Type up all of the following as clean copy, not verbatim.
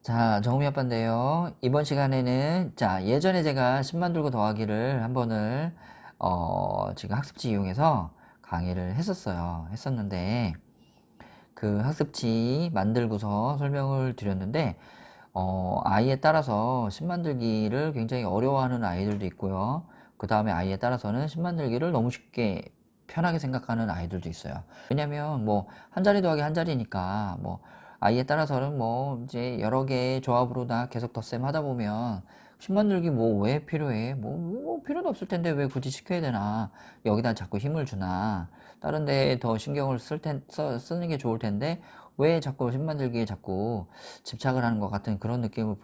자, 정우미 아빠인데요. 이번 시간에는, 예전에 제가 10만 들고 더하기를 한 번을, 지금 학습지 이용해서 강의를 했었는데, 그 학습지 만들고서 설명을 드렸는데, 아이에 따라서 10만 들기를 굉장히 어려워하는 아이들도 있고요. 그 다음에 아이에 따라서는 10만 들기를 너무 쉽게 편하게 생각하는 아이들도 있어요. 왜냐면 뭐 한 자리 더하기 한 자리니까 뭐 아이에 따라서는 뭐 이제 여러 개의 조합으로 다 계속 덧셈 하다 보면 10만 들기 뭐 왜 필요해? 뭐 필요도 없을 텐데 왜 굳이 시켜야 되나? 여기다 자꾸 힘을 주나? 다른 데에 더 신경을 쓰는 게 좋을 텐데 왜 자꾸 10만 들기에 자꾸 집착을 하는 것 같은 그런 느낌을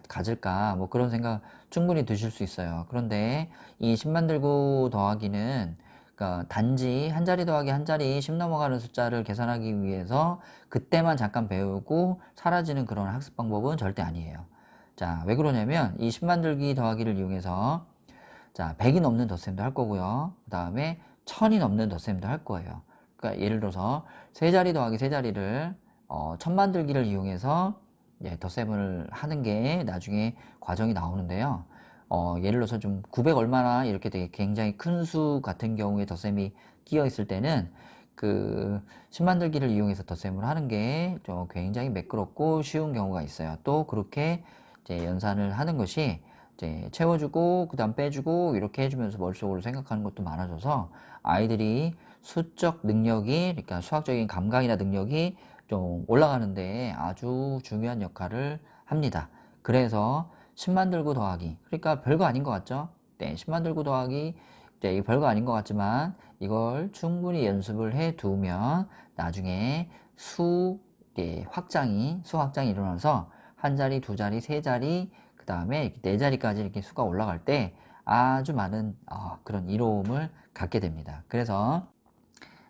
가질까? 뭐 그런 생각 충분히 드실 수 있어요. 그런데 이 10만 들고 더하기는 그러니까 단지 한 자리 더하기 한 자리 10 넘어가는 숫자를 계산하기 위해서 그때만 잠깐 배우고 사라지는 그런 학습 방법은 절대 아니에요. 자, 왜 그러냐면 이 10만 들기 더하기를 이용해서 100이 넘는 덧셈도 할 거고요. 그 다음에 1000이 넘는 덧셈도 할 거예요. 그러니까 예를 들어서 세 자리 더하기 세 자리를 1000만 들기를 이용해서 덧셈을 하는 게 나중에 과정이 나오는데요. 예를 들어서 좀 900 얼마나 이렇게 되게 굉장히 큰 수 같은 경우에 덧셈이 끼어 있을 때는 그 10만 들기를 이용해서 덧셈을 하는 게 좀 굉장히 매끄럽고 쉬운 경우가 있어요. 또 그렇게 이제 연산을 하는 것이 이제 채워주고 그 다음 빼주고 이렇게 해주면서 머릿속으로 생각하는 것도 많아져서 아이들이 수적 능력이 그러니까 수학적인 감각이나 능력이 좀 올라가는데 아주 중요한 역할을 합니다. 그래서 10만 들고 더하기 그러니까 별거 아닌 것 같죠? 네, 10만 들고 더하기 이제 별거 아닌 것 같지만 이걸 충분히 연습을 해 두면 나중에 수 확장이 일어나서 한 자리, 두 자리, 세 자리 그 다음에 네 자리까지 이렇게 수가 올라갈 때 아주 많은 그런 이로움을 갖게 됩니다. 그래서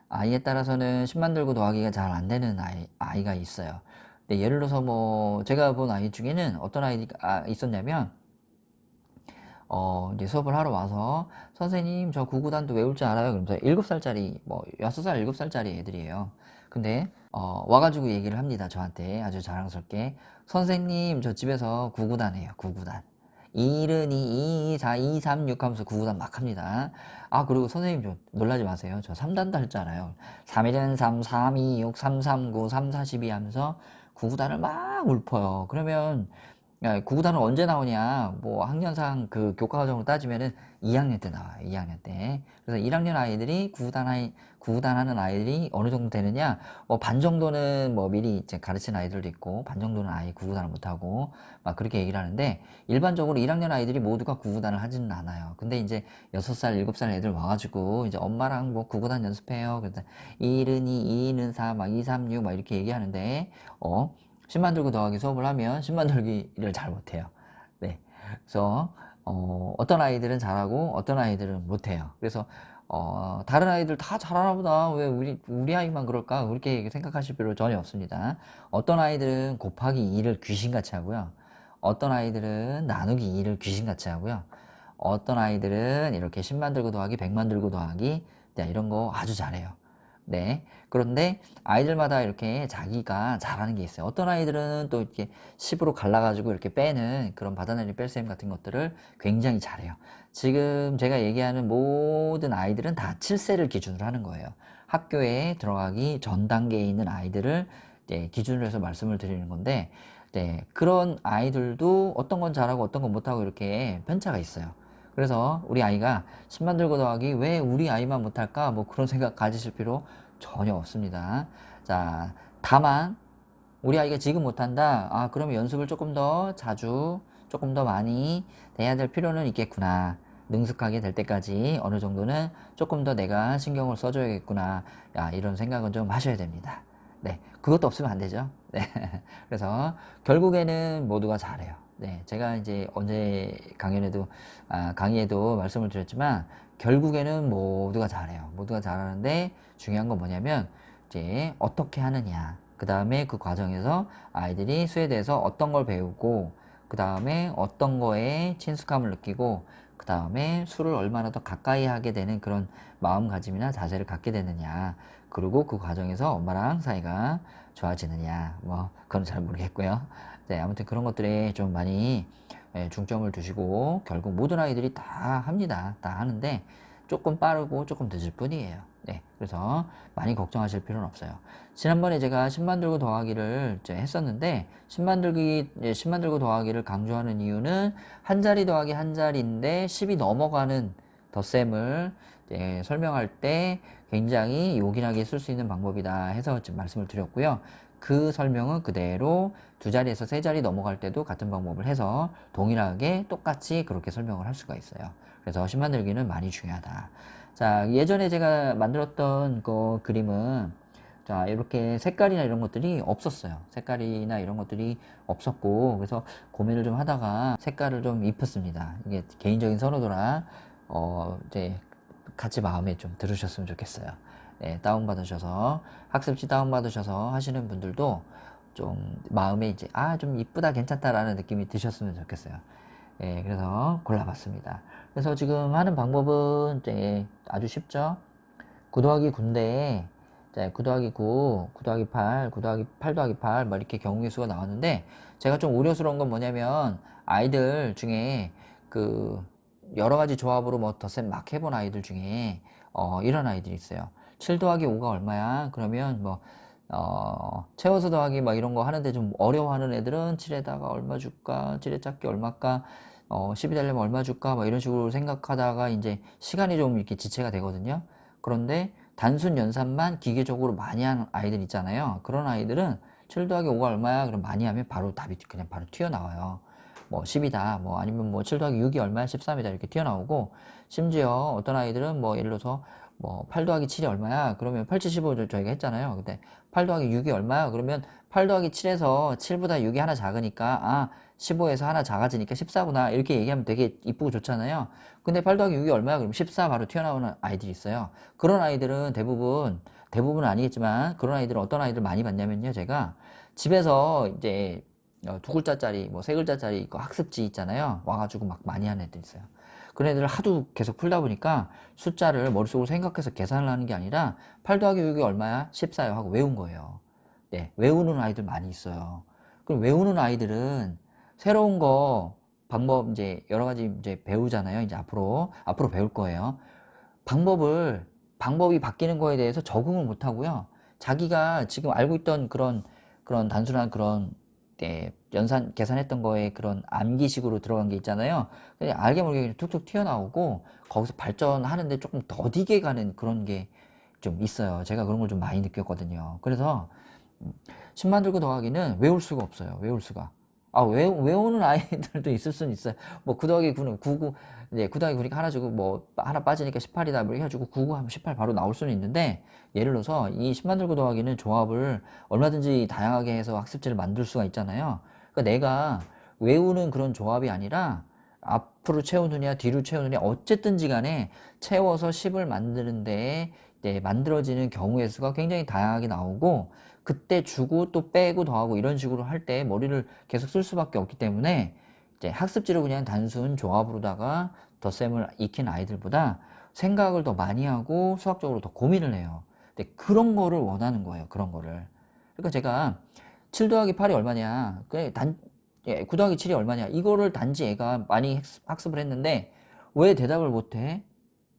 아이에 따라서는 10만 들고 더하기가 잘 안 되는 아이가 있어요. 근데 예를 들어서 뭐 제가 본 아이 중에는 어떤 아이가 있었냐면 이제 수업을 하러 와서 선생님 저 구구단도 외울 줄 알아요. 그러면서 7살짜리 뭐 6살 7살짜리 애들이에요. 근데 와가지고 얘기를 합니다. 저한테 아주 자랑스럽게 선생님 저 집에서 구구단 해요. 구구단 1은 2, 2, 4, 2, 3, 6 하면서 구구단 막 합니다. 아 그리고 선생님 좀 놀라지 마세요. 저 3단도 할 줄 알아요. 3일은 3, 3, 2, 6, 3, 3, 9, 3, 4, 12 하면서 구구단을 막 읊어요. 그러면 야, 구구단은 언제 나오냐? 뭐 학년상 그 교과과정으로 따지면은 2학년 때 나와요. 2학년 때. 그래서 1학년 아이들이 구구단 하는 아이들이 어느 정도 되느냐? 뭐 반 정도는 뭐 미리 이제 가르친 아이들도 있고 반 정도는 아예 구구단을 못 하고 막 그렇게 얘기를 하는데 일반적으로 1학년 아이들이 모두가 구구단을 하지는 않아요. 근데 이제 6살, 7살 애들 와가지고 이제 엄마랑 뭐 구구단 연습해요. 그래서 1은 2, 2는 4, 막 2, 3, 6 막 이렇게 얘기하는데 10만 들고 더하기 수업을 하면 10만 들기를 잘 못해요. 네. 그래서, 어떤 아이들은 잘하고 어떤 아이들은 못해요. 그래서, 다른 아이들 다 잘하나 보다. 왜 우리 아이만 그럴까? 그렇게 생각하실 필요 전혀 없습니다. 어떤 아이들은 곱하기 2를 귀신같이 하고요. 어떤 아이들은 나누기 2를 귀신같이 하고요. 어떤 아이들은 이렇게 10만 들고 더하기, 100만 들고 더하기, 이런 거 아주 잘해요. 네. 그런데 아이들마다 이렇게 자기가 잘하는 게 있어요. 어떤 아이들은 또 이렇게 10으로 갈라가지고 이렇게 빼는 그런 받아내리 뺄셈 같은 것들을 굉장히 잘해요. 지금 제가 얘기하는 모든 아이들은 다 7세를 기준으로 하는 거예요. 학교에 들어가기 전 단계에 있는 아이들을 기준으로 해서 말씀을 드리는 건데, 네, 그런 아이들도 어떤 건 잘하고 어떤 건 못하고 이렇게 편차가 있어요. 그래서 우리 아이가 10만 들고 더하기 왜 우리 아이만 못할까? 뭐 그런 생각 가지실 필요 전혀 없습니다. 자, 다만 우리 아이가 지금 못한다. 그러면 연습을 조금 더 자주, 조금 더 많이 해야 될 필요는 있겠구나. 능숙하게 될 때까지 어느 정도는 조금 더 내가 신경을 써줘야겠구나. 이런 생각은 좀 하셔야 됩니다. 네, 그것도 없으면 안 되죠. 네, 그래서 결국에는 모두가 잘해요. 네, 제가 이제 언제 강의에도 말씀을 드렸지만 결국에는 모두가 잘해요. 모두가 잘하는데 중요한 건 뭐냐면 이제 어떻게 하느냐. 그 다음에 그 과정에서 아이들이 수에 대해서 어떤 걸 배우고 그 다음에 어떤 거에 친숙함을 느끼고 그 다음에 수를 얼마나 더 가까이 하게 되는 그런 마음가짐이나 자세를 갖게 되느냐. 그리고 그 과정에서 엄마랑 사이가 좋아지느냐, 뭐 그건 잘 모르겠고요. 네, 아무튼 그런 것들에 좀 많이 중점을 두시고, 결국 모든 아이들이 다 합니다. 다 하는데 조금 빠르고 조금 늦을 뿐이에요. 네, 그래서 많이 걱정하실 필요는 없어요. 지난번에 제가 10만 들고 더하기를 이제 했었는데, 10만 들고 더하기를 강조하는 이유는 한 자리 더하기 한 자리인데 10이 넘어가는 덧셈을 설명할 때 굉장히 요긴하게 쓸 수 있는 방법이다 해서 지금 말씀을 드렸고요. 그 설명은 그대로 두 자리에서 세 자리 넘어갈 때도 같은 방법을 해서 동일하게 똑같이 그렇게 설명을 할 수가 있어요. 그래서 10만 들기는 많이 중요하다. 자, 예전에 제가 만들었던 그 그림은, 자, 이렇게 색깔이나 이런 것들이 없었어요. 색깔이나 이런 것들이 없었고, 그래서 고민을 좀 하다가 색깔을 좀 입혔습니다. 이게 개인적인 선호도라, 이제 같이 마음에 좀 들으셨으면 좋겠어요. 네, 다운받으셔서, 학습지 다운받으셔서 하시는 분들도 좀 마음에 이제, 좀 이쁘다, 괜찮다라는 느낌이 드셨으면 좋겠어요. 예, 그래서 골라봤습니다. 그래서 지금 하는 방법은 이제 아주 쉽죠? 9 더하기 9인데, 9 더하기 9, 9 더하기 8, 9 더하기 8 더하기 8, 뭐 이렇게 경우의 수가 나왔는데, 제가 좀 우려스러운 건 뭐냐면, 아이들 중에 그, 여러 가지 조합으로 뭐 덧셈 막 해본 아이들 중에, 이런 아이들이 있어요. 7 더하기 5가 얼마야? 그러면 뭐, 채워서 더하기 막 이런 거 하는데 좀 어려워하는 애들은 7에다가 얼마 줄까? 7에 짝기 얼마까? 10이 되려면 얼마 줄까? 뭐 이런 식으로 생각하다가 이제 시간이 좀 이렇게 지체가 되거든요. 그런데 단순 연산만 기계적으로 많이 하는 아이들 있잖아요. 그런 아이들은 7 더하기 5가 얼마야? 그럼 많이 하면 바로 답이 그냥 바로 튀어나와요. 뭐 10이다. 뭐 아니면 뭐 7 더하기 6이 얼마야? 13이다. 이렇게 튀어나오고, 심지어 어떤 아이들은 뭐 예를 들어서 뭐 8 더하기 7이 얼마야? 그러면 8, 7, 15를 저희가 했잖아요. 근데 8 더하기 6이 얼마야? 그러면 8 더하기 7에서 7보다 6이 하나 작으니까 15에서 하나 작아지니까 14구나 이렇게 얘기하면 되게 이쁘고 좋잖아요. 근데 8 더하기 6이 얼마야? 그럼 14 바로 튀어나오는 아이들이 있어요. 그런 아이들은 대부분은 아니겠지만, 그런 아이들은 어떤 아이들 많이 봤냐면요, 제가 집에서 이제 2글자짜리 뭐 3글자짜리 학습지 있잖아요, 와가지고 막 많이 하는 애들 있어요. 그런 애들을 하도 계속 풀다 보니까 숫자를 머릿속으로 생각해서 계산을 하는 게 아니라 8 더하기 6이 얼마야? 14요 하고 외운 거예요. 네, 외우는 아이들 많이 있어요. 그럼 외우는 아이들은 새로운 거 방법 이제 여러 가지 이제 배우잖아요. 이제 앞으로 배울 거예요. 방법이 바뀌는 거에 대해서 적응을 못 하고요. 자기가 지금 알고 있던 그런 단순한 그런 계산했던 거에 그런 암기식으로 들어간 게 있잖아요. 그냥 알게 모르게 그냥 툭툭 튀어나오고, 거기서 발전하는데 조금 더디게 가는 그런 게 좀 있어요. 제가 그런 걸 좀 많이 느꼈거든요. 그래서 10만 들고 더하기는 외울 수가 없어요. 외울 수가. 외우는 아이들도 있을 수는 있어요. 뭐 9 더하기 9는 99, 이제 9 더하기 9니까 하나 주고 뭐 하나 빠지니까 18이다. 뭐 이렇게 해가지고 99 하면 18 바로 나올 수는 있는데, 예를 들어서 이 10만 들고 더하기는 조합을 얼마든지 다양하게 해서 학습지를 만들 수가 있잖아요. 그러니까 내가 외우는 그런 조합이 아니라 앞으로 채우느냐 뒤로 채우느냐 어쨌든지 간에 채워서 10을 만드는 데에 만들어지는 경우의 수가 굉장히 다양하게 나오고, 그때 주고 또 빼고 더하고 이런 식으로 할 때 머리를 계속 쓸 수밖에 없기 때문에, 이제 학습지를 그냥 단순 조합으로다가 덧셈을 익힌 아이들보다 생각을 더 많이 하고 수학적으로 더 고민을 해요. 근데 그런 거를 원하는 거예요. 그런 거를. 그러니까 제가 7 더하기 8이 얼마냐, 9 더하기 7이 얼마냐, 이거를 단지 애가 많이 학습을 했는데 왜 대답을 못해?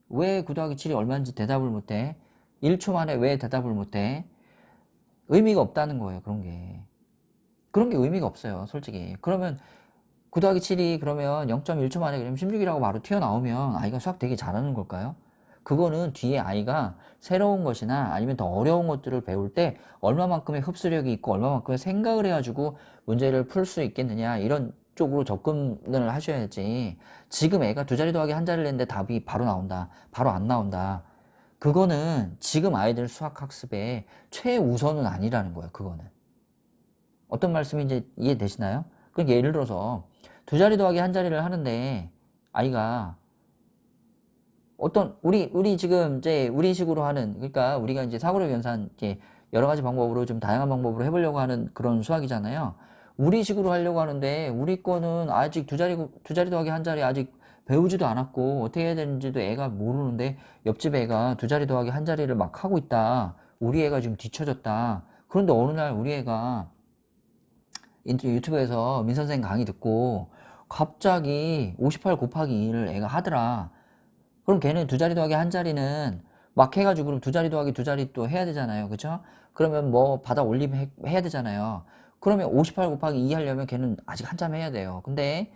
왜 9 더하기 7이 얼마인지 대답을 못해? 1초 만에 왜 대답을 못해? 의미가 없다는 거예요. 그런 게 의미가 없어요, 솔직히. 그러면 9 더하기 7이 그러면 0.1초 만에 그러면 16이라고 바로 튀어나오면 아이가 수학 되게 잘하는 걸까요? 그거는 뒤에 아이가 새로운 것이나 아니면 더 어려운 것들을 배울 때 얼마만큼의 흡수력이 있고 얼마만큼의 생각을 해가지고 문제를 풀 수 있겠느냐, 이런 쪽으로 접근을 하셔야지. 지금 애가 두 자리 더하기 한 자리를 했는데 답이 바로 나온다, 바로 안 나온다, 그거는 지금 아이들 수학 학습의 최우선은 아니라는 거예요. 그거는. 어떤 말씀인지 이해되시나요? 그러니까 예를 들어서 두 자리 더하기 한 자리를 하는데 아이가 우리 지금 이제 우리식으로 하는, 그러니까 우리가 이제 사고력 연산 이제 여러 가지 방법으로 좀 다양한 방법으로 해보려고 하는 그런 수학이잖아요. 우리식으로 하려고 하는데 우리 거는 아직 두 자리 더하기 한 자리 아직 배우지도 않았고 어떻게 해야 되는지도 애가 모르는데 옆집 애가 두 자리 더하기 한 자리를 막 하고 있다. 우리 애가 지금 뒤처졌다. 그런데 어느 날 우리 애가 유튜브에서 민 선생 강의 듣고 갑자기 58 곱하기 2를 애가 하더라. 그럼 걔는 두 자리 더하기 한 자리는 막 해가지고 그럼 두 자리 더하기 두 자리 또 해야 되잖아요. 그쵸? 그러면 뭐 받아 올리면 해야 되잖아요. 그러면 58 곱하기 2 하려면 걔는 아직 한참 해야 돼요. 근데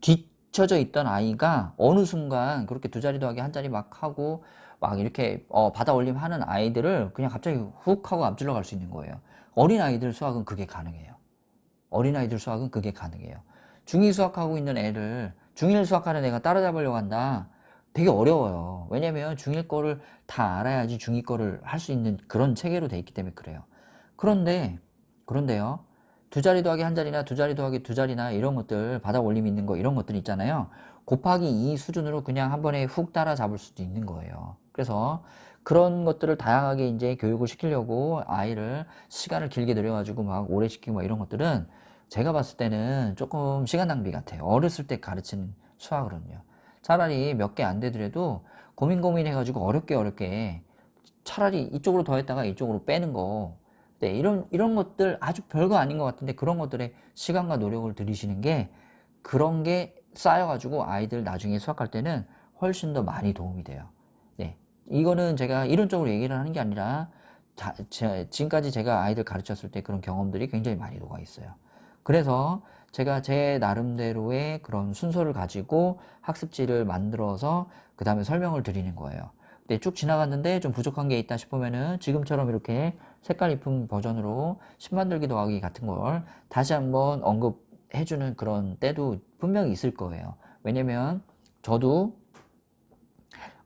뒤쳐져 있던 아이가 어느 순간 그렇게 두 자리 더하기 한 자리 막 하고 막 이렇게 받아 올림 하는 아이들을 그냥 갑자기 훅 하고 앞질러 갈 수 있는 거예요. 어린 아이들 수학은 그게 가능해요. 어린아이들 수학은 그게 가능해요. 중2 수학하고 있는 애를 중1 수학하는 애가 따라잡으려고 한다. 되게 어려워요. 왜냐면 중1 거를 다 알아야지 중2 거를 할 수 있는 그런 체계로 돼 있기 때문에 그래요. 그런데요. 두 자리 더하기 한 자리나 두 자리 더하기 두 자리나 이런 것들 바닥 올림 있는 거 이런 것들 있잖아요. 곱하기 2 수준으로 그냥 한 번에 훅 따라잡을 수도 있는 거예요. 그래서 그런 것들을 다양하게 이제 교육을 시키려고 아이를 시간을 길게 들여가지고 막 오래 시키고 막 이런 것들은 제가 봤을 때는 조금 시간 낭비 같아요. 어렸을 때 가르치는 수학으로는요. 차라리 몇 개 안 되더라도 고민해가지고 어렵게 차라리 이쪽으로 더했다가 이쪽으로 빼는 거. 네, 이런 것들 아주 별거 아닌 것 같은데 그런 것들에 시간과 노력을 들이시는 게 그런 게 쌓여가지고 아이들 나중에 수학할 때는 훨씬 더 많이 도움이 돼요. 네. 이거는 제가 이론적으로 얘기를 하는 게 아니라 지금까지 제가 아이들 가르쳤을 때 그런 경험들이 굉장히 많이 녹아 있어요. 그래서 제가 제 나름대로의 그런 순서를 가지고 학습지를 만들어서 그 다음에 설명을 드리는 거예요. 근데 쭉 지나갔는데 좀 부족한 게 있다 싶으면은 지금처럼 이렇게 색깔 이쁜 버전으로 심 만들기 더하기 같은 걸 다시 한번 언급해주는 그런 때도 분명히 있을 거예요. 왜냐면 저도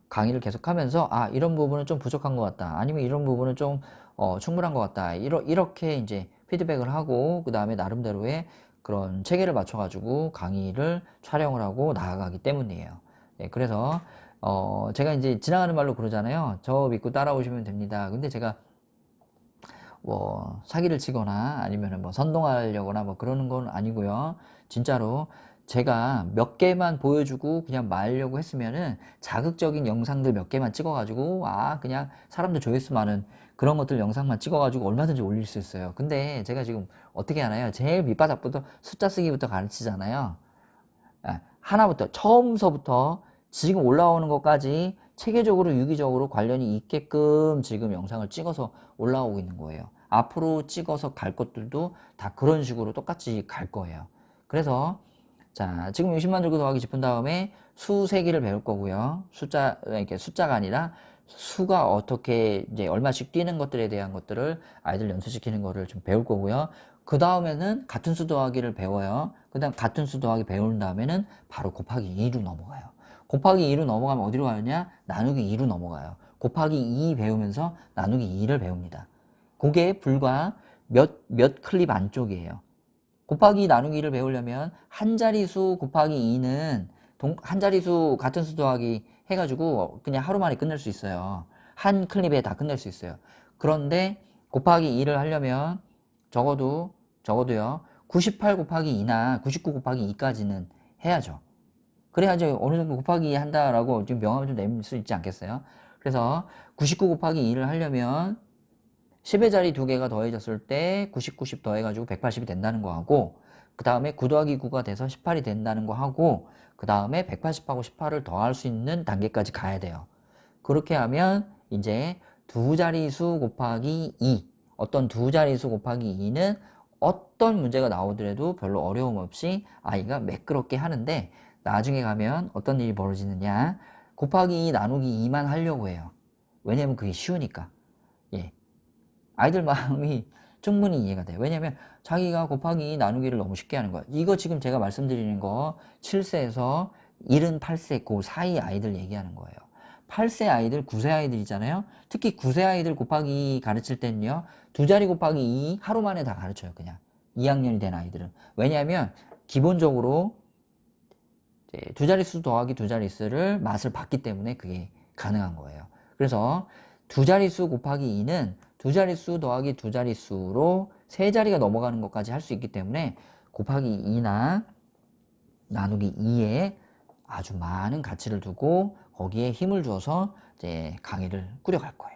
강의를 계속하면서 이런 부분은 좀 부족한 것 같다. 아니면 이런 부분은 좀 충분한 것 같다. 이렇게 이제 피드백을 하고 그 다음에 나름대로의 그런 체계를 맞춰가지고 강의를 촬영을 하고 나아가기 때문이에요. 네, 그래서 제가 이제 지나가는 말로 그러잖아요. 저 믿고 따라오시면 됩니다. 근데 제가 뭐 사기를 치거나 아니면 뭐 선동하려거나 뭐 그러는 건 아니고요. 진짜로 제가 몇 개만 보여주고 그냥 말려고 했으면은 자극적인 영상들 몇 개만 찍어가지고 그냥 사람들 조회수 많은 그런 것들 영상만 찍어가지고 얼마든지 올릴 수 있어요. 근데 제가 지금 어떻게 하나요? 제일 밑바닥부터 숫자 쓰기부터 가르치잖아요. 하나부터 처음서부터 지금 올라오는 것까지 체계적으로 유기적으로 관련이 있게끔 지금 영상을 찍어서 올라오고 있는 거예요. 앞으로 찍어서 갈 것들도 다 그런 식으로 똑같이 갈 거예요. 그래서 자, 지금 60만 들고 더하기 짚은 다음에 수 세기를 배울 거고요. 이렇게 숫자가 아니라 수가 어떻게 이제 얼마씩 뛰는 것들에 대한 것들을 아이들 연수시키는 거를 좀 배울 거고요. 그 다음에는 같은 수 더하기를 배워요. 그 다음 같은 수 더하기 배운 다음에는 바로 곱하기 2로 넘어가요. 곱하기 2로 넘어가면 어디로 가느냐? 나누기 2로 넘어가요. 곱하기 2 배우면서 나누기 2를 배웁니다. 그게 불과 몇 클립 안쪽이에요. 곱하기 나누기를 배우려면 한 자리수 곱하기 2는 한 자리수 같은 수 더하기 해가지고 그냥 하루 만에 끝낼 수 있어요. 한 클립에 다 끝낼 수 있어요. 그런데 곱하기 2를 하려면 적어도요 98 곱하기 2나 99 곱하기 2까지는 해야죠. 그래야지 어느 정도 곱하기 2 한다라고 좀 명함을 좀 낼 수 있지 않겠어요? 그래서 99 곱하기 2를 하려면 10의 자리 2개가 더해졌을 때 90, 90 더해가지고 180이 된다는 거 하고 그 다음에 9 더하기 9가 돼서 18이 된다는 거 하고 그 다음에 180하고 18을 더할 수 있는 단계까지 가야 돼요. 그렇게 하면 이제 두 자리수 곱하기 2 어떤 두 자리수 곱하기 2는 어떤 문제가 나오더라도 별로 어려움 없이 아이가 매끄럽게 하는데 나중에 가면 어떤 일이 벌어지느냐 곱하기 2 나누기 2만 하려고 해요. 왜냐면 그게 쉬우니까. 예. 아이들 마음이 충분히 이해가 돼요. 왜냐면 자기가 곱하기 2 나누기를 너무 쉽게 하는 거야. 이거 지금 제가 말씀드리는 거 7세에서 78세 그 사이 아이들 얘기하는 거예요. 8세 아이들, 9세 아이들이잖아요. 특히 9세 아이들 곱하기 2 가르칠 때는요. 두 자리 곱하기 2 하루 만에 다 가르쳐요. 그냥 2학년이 된 아이들은. 왜냐하면 기본적으로 두 자릿수 더하기 두 자릿수를 맛을 봤기 때문에 그게 가능한 거예요. 그래서 두 자릿수 곱하기 2는 두 자릿수 더하기 두 자릿수로 세 자리가 넘어가는 것까지 할 수 있기 때문에 곱하기 2나 나누기 2에 아주 많은 가치를 두고 거기에 힘을 줘서 이제 강의를 꾸려갈 거예요.